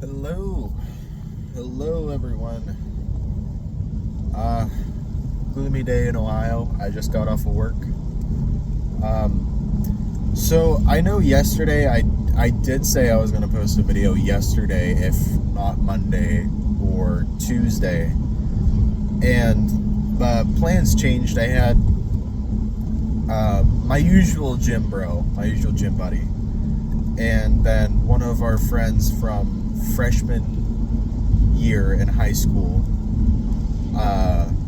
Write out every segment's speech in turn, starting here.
Hello. Hello, everyone. Gloomy day in Ohio. I just got off of work. So I know yesterday I did say I was going to post a video yesterday, if not Monday or Tuesday. And plans changed. I had my usual gym buddy. And then one of our friends from freshman year in high school,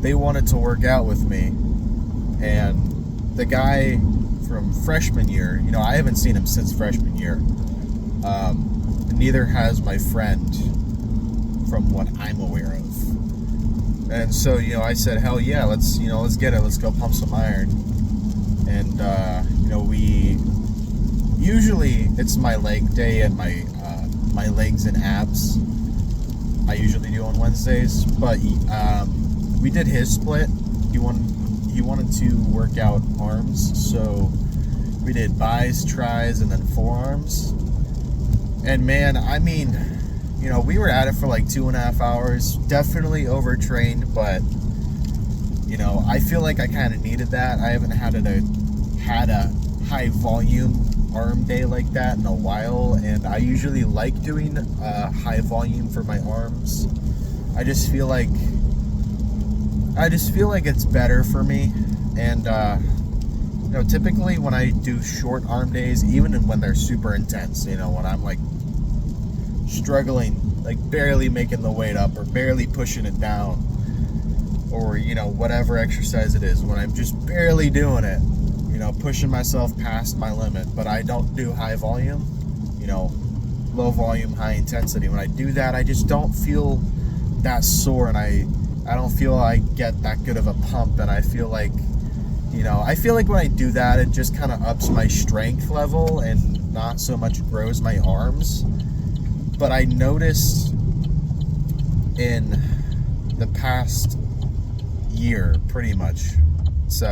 they wanted to work out with me. And the guy from freshman year, I haven't seen him since freshman year. Neither has my friend from what I'm aware of. And so, I said, hell yeah, let's get it. Let's go pump some iron. And, we usually it's my leg day and my legs and abs. I usually do on Wednesdays, but we did his split. He wanted to work out arms, so we did bis, tris, and then forearms. And man, we were at it for like 2.5 hours. Definitely overtrained, but I feel like I kind of needed that. I haven't had a high volume arm day like that in a while, and I usually like doing high volume for my arms. I just feel like it's better for me. And typically when I do short arm days, even when they're super intense, when I'm like struggling, like barely making the weight up or barely pushing it down, or whatever exercise it is, when I'm just barely doing it, pushing myself past my limit, but I don't do high volume, low volume, high intensity. When I do that, I just don't feel that sore, and I don't feel I get that good of a pump. And I feel like, when I do that, it just kind of ups my strength level and not so much grows my arms. But I noticed in the past year, pretty much, it's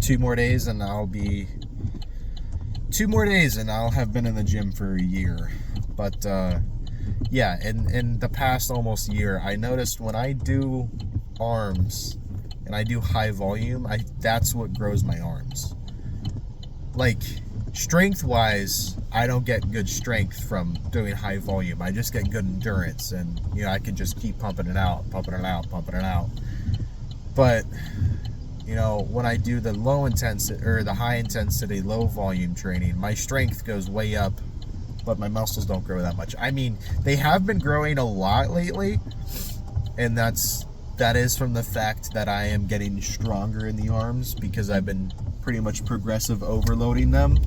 2 more days and I'll have been in the gym for a year. But in the past almost year, I noticed when I do arms and I do high volume, that's what grows my arms. Like, strength wise, I don't get good strength from doing high volume. I just get good endurance, and I can just keep pumping it out. But when I do the low intensity or the high intensity, low volume training, my strength goes way up, but my muscles don't grow that much. They have been growing a lot lately, and that is from the fact that I am getting stronger in the arms, because I've been pretty much progressive overloading them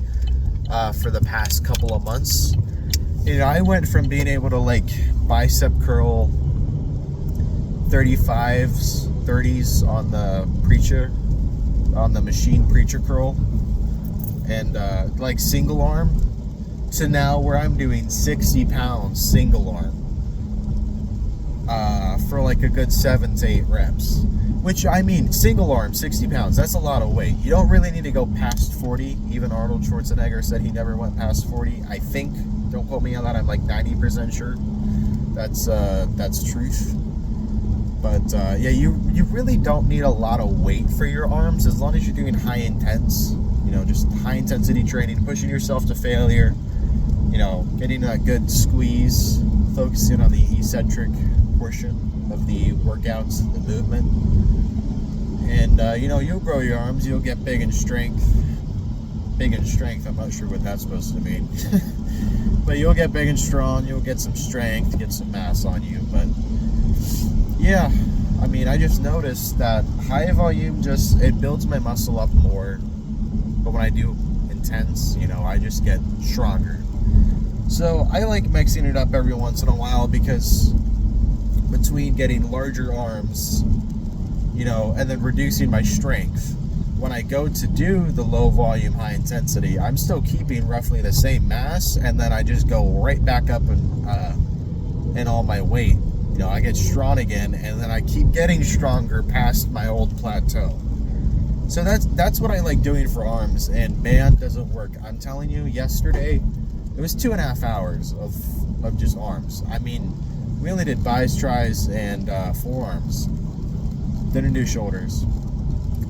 for the past couple of months. I went from being able to bicep curl 35s, 30s on the machine preacher curl, and single arm, to now where I'm doing 60 pounds single arm for a good 7 to 8 reps. Which, single arm 60 pounds, that's a lot of weight. You don't really need to go past 40. Even Arnold Schwarzenegger said he never went past 40, I think. Don't quote me on that. I'm 90% sure that's truth. But you really don't need a lot of weight for your arms, as long as you're doing high intense, just high intensity training, pushing yourself to failure, getting that good squeeze, focusing on the eccentric portion of the workouts, the movement. And you'll grow your arms, you'll get big in strength. I'm not sure what that's supposed to mean. But you'll get big and strong, you'll get some strength, get some mass on you. But yeah, I just noticed that high volume it builds my muscle up more. But when I do intense, I just get stronger. So I like mixing it up every once in a while, because between getting larger arms, and then reducing my strength, when I go to do the low volume, high intensity, I'm still keeping roughly the same mass, and then I just go right back up in all my weight. I get strong again, and then I keep getting stronger past my old plateau. So that's what I like doing for arms, and man, does it work. I'm telling you, yesterday, it was 2.5 hours of just arms. I mean, we only did bis, tris, and forearms. Didn't do shoulders.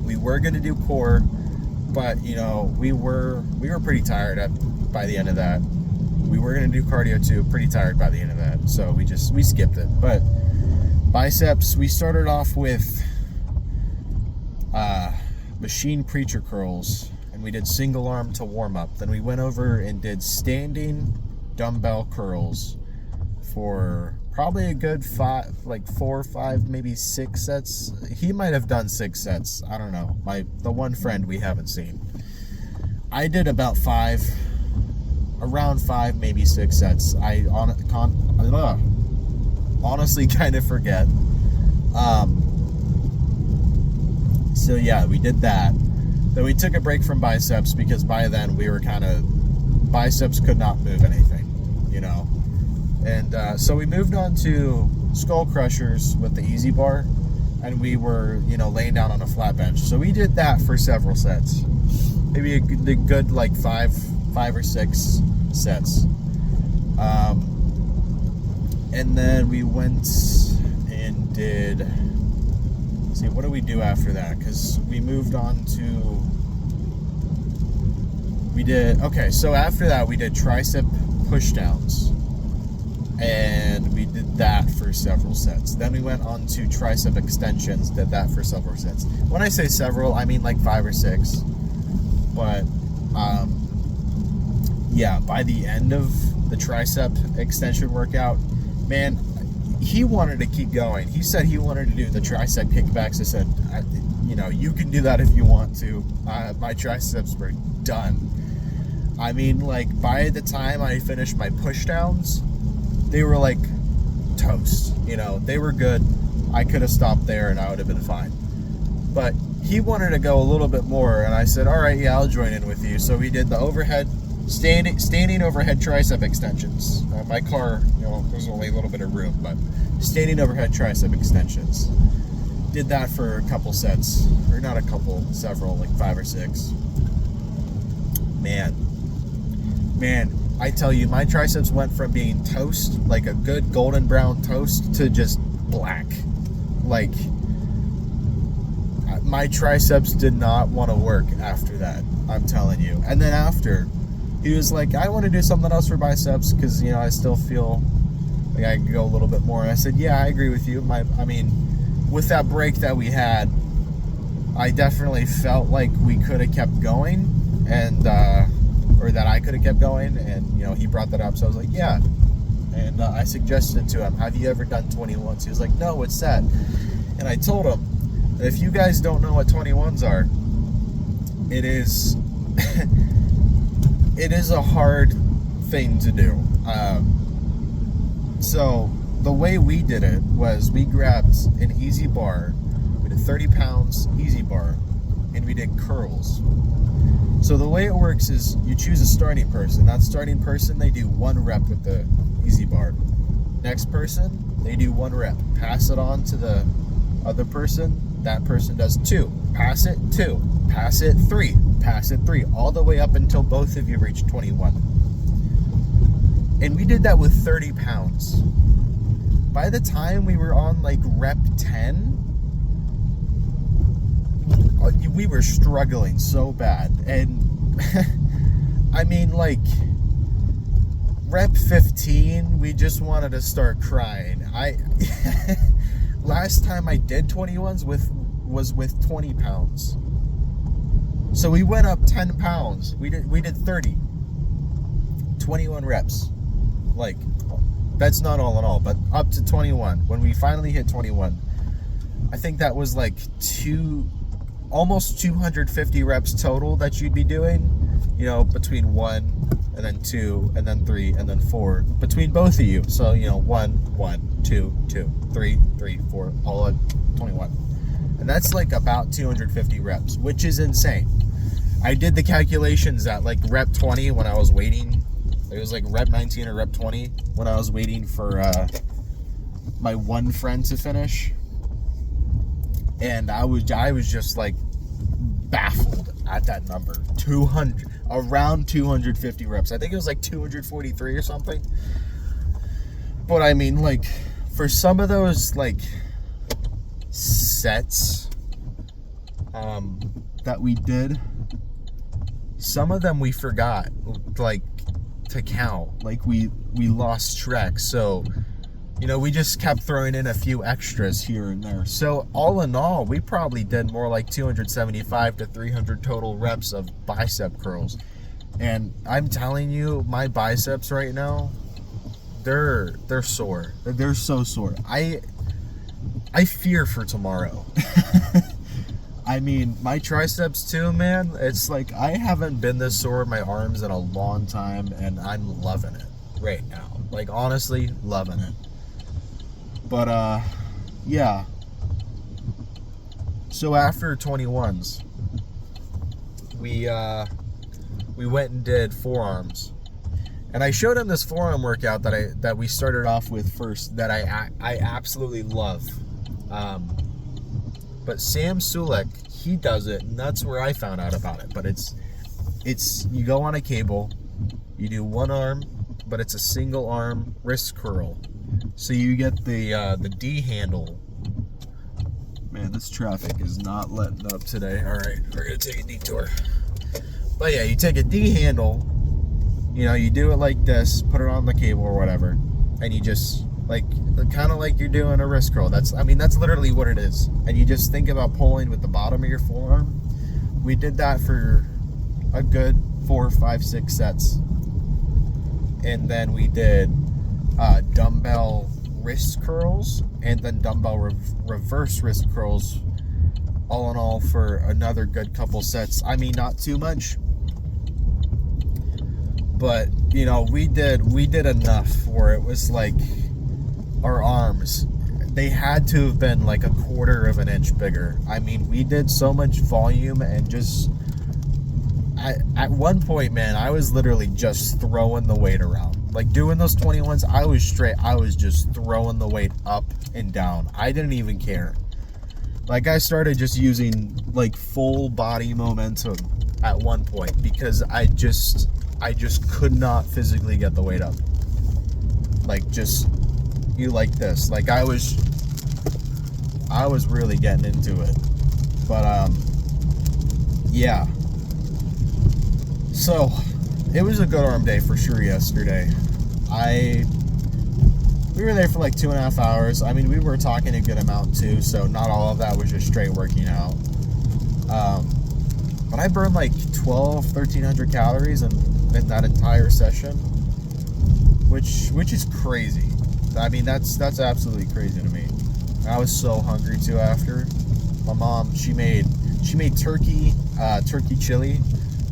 We were gonna do core, but you know, we were pretty tired by the end of that. We were gonna do cardio too, pretty tired by the end of that, so we skipped it. But biceps, we started off with machine preacher curls, and we did single arm to warm up. Then we went over and did standing dumbbell curls for probably a good 4 or 5, maybe 6 sets. He might have done 6 sets. I don't know. The one friend we haven't seen. I did about 5, around 5, maybe 6 sets. I honestly kind of forget. So yeah, we did that. Then we took a break from biceps because by then we were biceps could not move anything, you know. And so we moved on to skull crushers with the easy bar, and we were, you know, laying down on a flat bench. So we did that for several sets, maybe a good like 5 or 6 sets. And then we went and did. See, what do we do after that? Because we moved on to. So after that we did tricep pushdowns. And we did that for several sets. Then we went on to tricep extensions, did that for several sets. When I say several, I mean like 5 or 6. But, yeah, by the end of the tricep extension workout, man, he wanted to keep going. He said he wanted to do the tricep kickbacks. I said, you know, you can do that if you want to. My triceps were done. I mean, like, by the time I finished my pushdowns, they were like toast, you know, they were good. I could have stopped there and I would have been fine. But he wanted to go a little bit more, and I said, all right, yeah, I'll join in with you. So we did the overhead, standing overhead tricep extensions. My car, you know, there's only a little bit of room, but standing overhead tricep extensions. Did that for a couple sets, or not a couple, several, like 5 or 6. Man, I tell you, my triceps went from being toast, like a good golden brown toast, to just black. Like, my triceps did not want to work after that, I'm telling you. And then after, he was like, I want to do something else for biceps, because, you know, I still feel like I could go a little bit more. And I said, yeah, I agree with you. I mean, with that break that we had, I definitely felt like we could have kept going, and, or that I could have kept going, and, you know, he brought that up, so I was like, yeah. And I suggested to him, have you ever done 21s? He was like, no, what's that? And I told him, if you guys don't know what 21s are, it is it is a hard thing to do. So the way we did it was we grabbed an easy bar, we did 30 pounds easy bar, and we did curls. So the way it works is you choose a starting person. That starting person, they do 1 rep with the easy bar. Next person, they do 1 rep. Pass it on to the other person. That person does 2. Pass it, 2. Pass it, 3. Pass it, 3. All the way up until both of you reach 21. And we did that with 30 pounds. By the time we were on like rep 10, we were struggling so bad. And I mean, like, rep 15, we just wanted to start crying. Last time I did 21s was with 20 pounds. So we went up 10 pounds. We did 30. 21 reps. Like, that's not all in all, but up to 21. When we finally hit 21, I think that was like almost 250 reps total that you'd be doing, you know, between 1 and then 2 and then 3 and then 4 between both of you. So, you know, 1, 2, 2, 3, 3, 4, all at 21. And that's like about 250 reps, which is insane. I did the calculations at like rep 20 when I was waiting. It was like rep 19 or rep 20 when I was waiting for my one friend to finish. And I was just like baffled at that number. Around 250 reps. I think it was like 243 or something. But I mean, like, for some of those, like, sets that we did, some of them we forgot, like, to count. Like, we lost track. So, you know, we just kept throwing in a few extras here and there. So, all in all, we probably did more like 275 to 300 total reps of bicep curls. And I'm telling you, my biceps right now, they're sore. They're so sore. I fear for tomorrow. I mean, my triceps too, man. It's like I haven't been this sore in my arms in a long time, and I'm loving it right now. Like, honestly, loving it. But yeah. So after 21s, we went and did forearms. And I showed him this forearm workout that we started off with first that I absolutely love. But Sam Sulek, he does it, and that's where I found out about it. But it's you go on a cable, you do one arm, but it's a single arm wrist curl. So you get the D handle. Man, this traffic is not letting up today. All right, we're gonna take a detour. But yeah, you take a D handle. You know, you do it like this, put it on the cable or whatever, and you just, like, kind of like you're doing a wrist curl. That's literally what it is. And you just think about pulling with the bottom of your forearm. We did that for a good 4, 5, 6 sets. And then we did dumbbell wrist curls and then dumbbell reverse wrist curls, all in all, for another good couple sets. I mean, not too much. But, you know, we did enough where it was like our arms, they had to have been like a quarter of an inch bigger. I mean, we did so much volume, and just at one point, man, I was literally just throwing the weight around. Like, doing those 21s, I was just throwing the weight up and down. I didn't even care. Like, I started just using like full body momentum at one point because I just could not physically get the weight up. Like, just, you like this. Like, I was really getting into it. But, yeah. So, it was a good arm day for sure yesterday. We were there for like 2.5 hours. I mean, we were talking a good amount too, so not all of that was just straight working out. But I burned like 1,300 calories in that entire session, which is crazy. I mean, that's absolutely crazy to me. I was so hungry too after. My mom, she made turkey chili,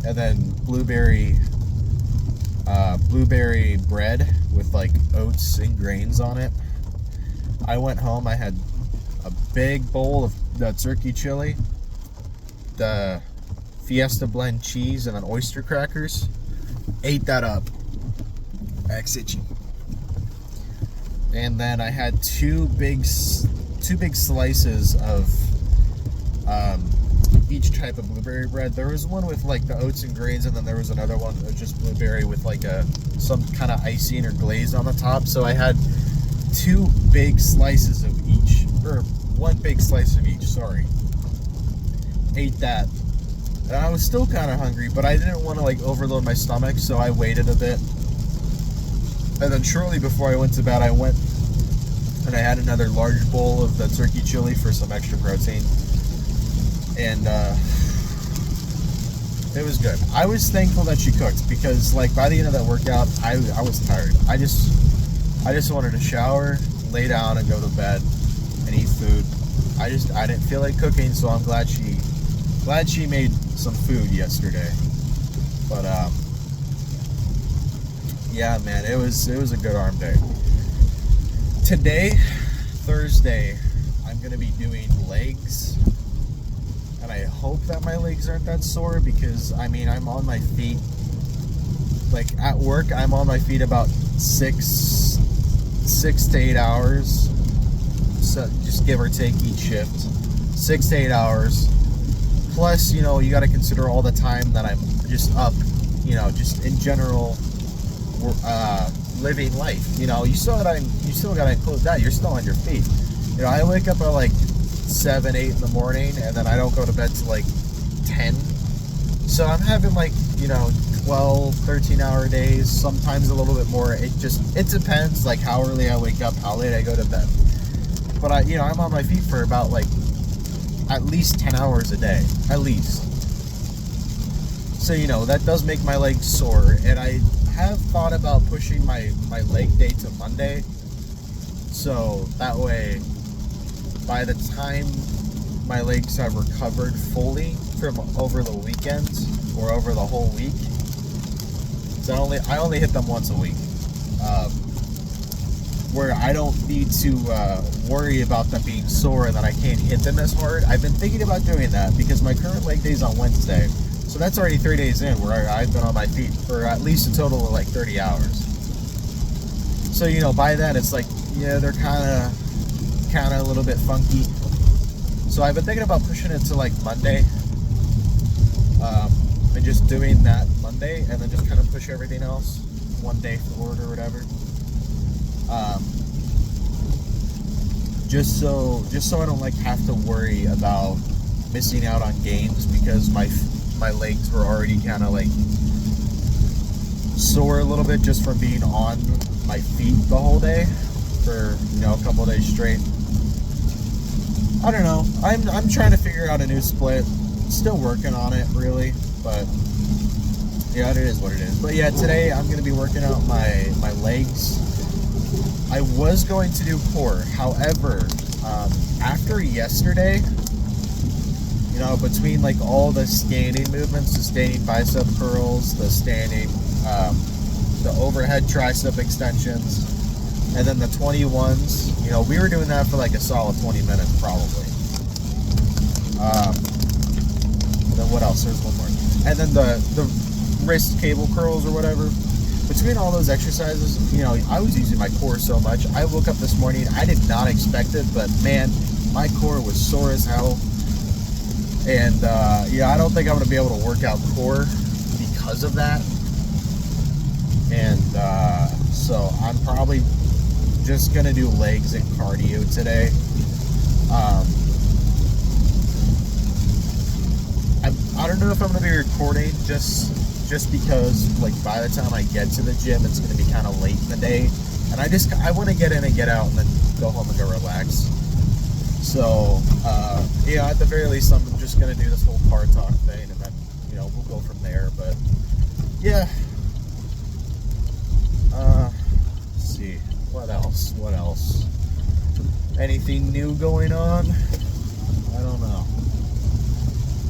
and then blueberry bread with like oats and grains on it. I went home, I had a big bowl of the turkey chili, the Fiesta blend cheese, and then oyster crackers. Ate that up. Ex-itchy. And then I had two big slices of each type of blueberry bread. There was one with like the oats and grains, and then there was another one that was just blueberry with like some kind of icing or glaze on the top. So I had 2 big slices of each, or 1 big slice of each, sorry. Ate that. And I was still kind of hungry, but I didn't want to like overload my stomach, so I waited a bit. And then shortly before I went to bed, I went and I had another large bowl of the turkey chili for some extra protein. And it was good. I was thankful that she cooked, because like by the end of that workout, I was tired. I just wanted to shower, lay down, and go to bed and eat food. I didn't feel like cooking, so I'm glad she made some food yesterday. But yeah, man, it was a good arm day. Today, Thursday, I'm gonna be doing legs, and I hope that my legs aren't that sore, because I mean, I'm on my feet. Like at work, I'm on my feet about 6 to 8 hours. So just give or take each shift, 6 to 8 hours. Plus, you know, you got to consider all the time that I'm just up, you know, just in general, living life. You know, you still gotta include that. You're still on your feet. You know, I wake up at like 7, 8 in the morning, and then I don't go to bed till like 10. So I'm having like, you know, 12, 13-hour days, sometimes a little bit more. It depends, like how early I wake up, how late I go to bed. But I'm on my feet for about like at least 10 hours a day, at least. So, you know, that does make my legs sore, and I have thought about pushing my leg day to Monday. So that way, by the time my legs have recovered fully from over the weekend or over the whole week, so I only hit them once a week, where I don't need to worry about them being sore and that I can't hit them as hard. I've been thinking about doing that because my current leg day is on Wednesday, so that's already 3 days in where I've been on my feet for at least a total of like 30 hours. So, you know, by then it's like, yeah, they're kind of a little bit funky. So I've been thinking about pushing it to like Monday, and just doing that Monday, and then just kind of push everything else one day forward or whatever. Just so I don't like have to worry about missing out on games because my legs were already kind of like sore a little bit just from being on my feet the whole day for, you know, a couple days straight. I don't know. I'm trying to figure out a new split. Still working on it, really, but yeah, it is what it is. But yeah, today I'm going to be working out my legs. I was going to do core. However, after yesterday, you know, between like all the standing movements, the standing bicep curls, the standing, the overhead tricep extensions, and then the 21s, you know, we were doing that for like a solid 20 minutes probably. Then what else? There's one more. And then the wrist cable curls or whatever. Between all those exercises, you know, I was using my core so much. I woke up this morning, I did not expect it, but man, my core was sore as hell. And yeah, I don't think I'm going to be able to work out core because of that. And so I'm probably just going to do legs and cardio today. I don't know if I'm going to be recording just because, like, by the time I get to the gym, it's going to be kind of late in the day. And I want to get in and get out and then go home and go relax. So, yeah, at the very least, I'm just going to do this whole car talk thing, and then, you know, we'll go from there. But, yeah. Let's see. What else? Anything new going on? I don't know.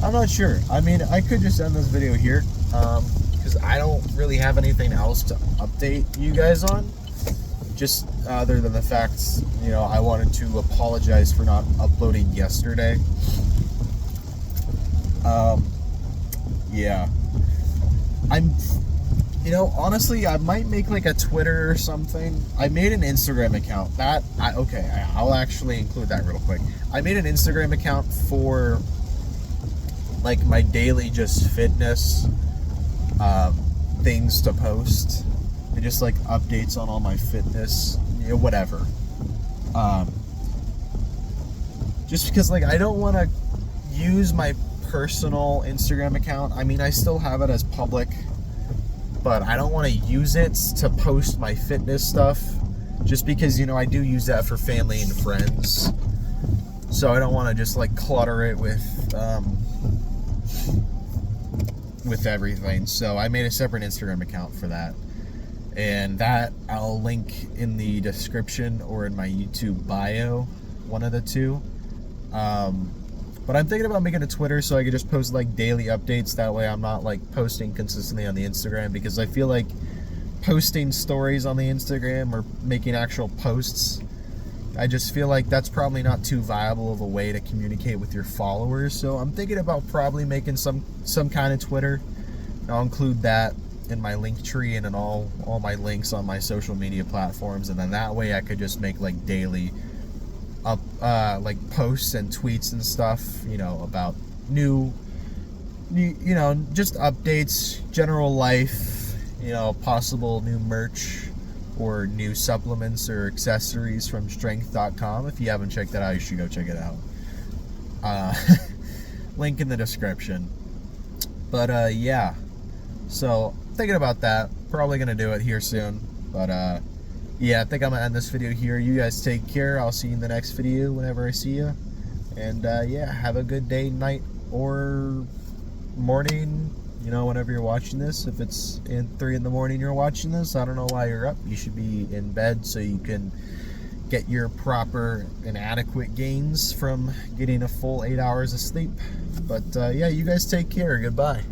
I'm not sure. I mean, I could just end this video here, because I don't really have anything else to update you guys on. Just other than the fact, you know, I wanted to apologize for not uploading yesterday. Yeah. You know, honestly, I might make like a Twitter or something. I made an Instagram account. I'll actually include that real quick. I made an Instagram account for like my daily just fitness things to post. And just like updates on all my fitness, you know, whatever. Just because like I don't want to use my personal Instagram account. I mean, I still have it as public, but I don't want to use it to post my fitness stuff, just because, you know, I do use that for family and friends. So I don't want to just like clutter it with everything. So I made a separate Instagram account for that. And that I'll link in the description or in my YouTube bio, one of the two. But I'm thinking about making a Twitter so I could just post like daily updates. That way I'm not like posting consistently on the Instagram, because I feel like posting stories on the Instagram or making actual posts, I just feel like that's probably not too viable of a way to communicate with your followers. So I'm thinking about probably making some kind of Twitter. I'll include that in my link tree and in all my links on my social media platforms, and then that way I could just make like daily like posts and tweets and stuff, you know, about new, you know, just updates, general life, you know, possible new merch, or new supplements or accessories from Streignth.com. If you haven't checked that out, you should go check it out. Link in the description. But yeah, so thinking about that. Probably gonna do it here soon. But yeah, I think I'm gonna end this video here. You guys take care. I'll see you in the next video whenever I see you. And yeah, have a good day, night, or morning. You know, whenever you're watching this. If it's in 3 in the morning you're watching this, I don't know why you're up. You should be in bed so you can get your proper and adequate gains from getting a full 8 hours of sleep. But yeah, you guys take care. Goodbye.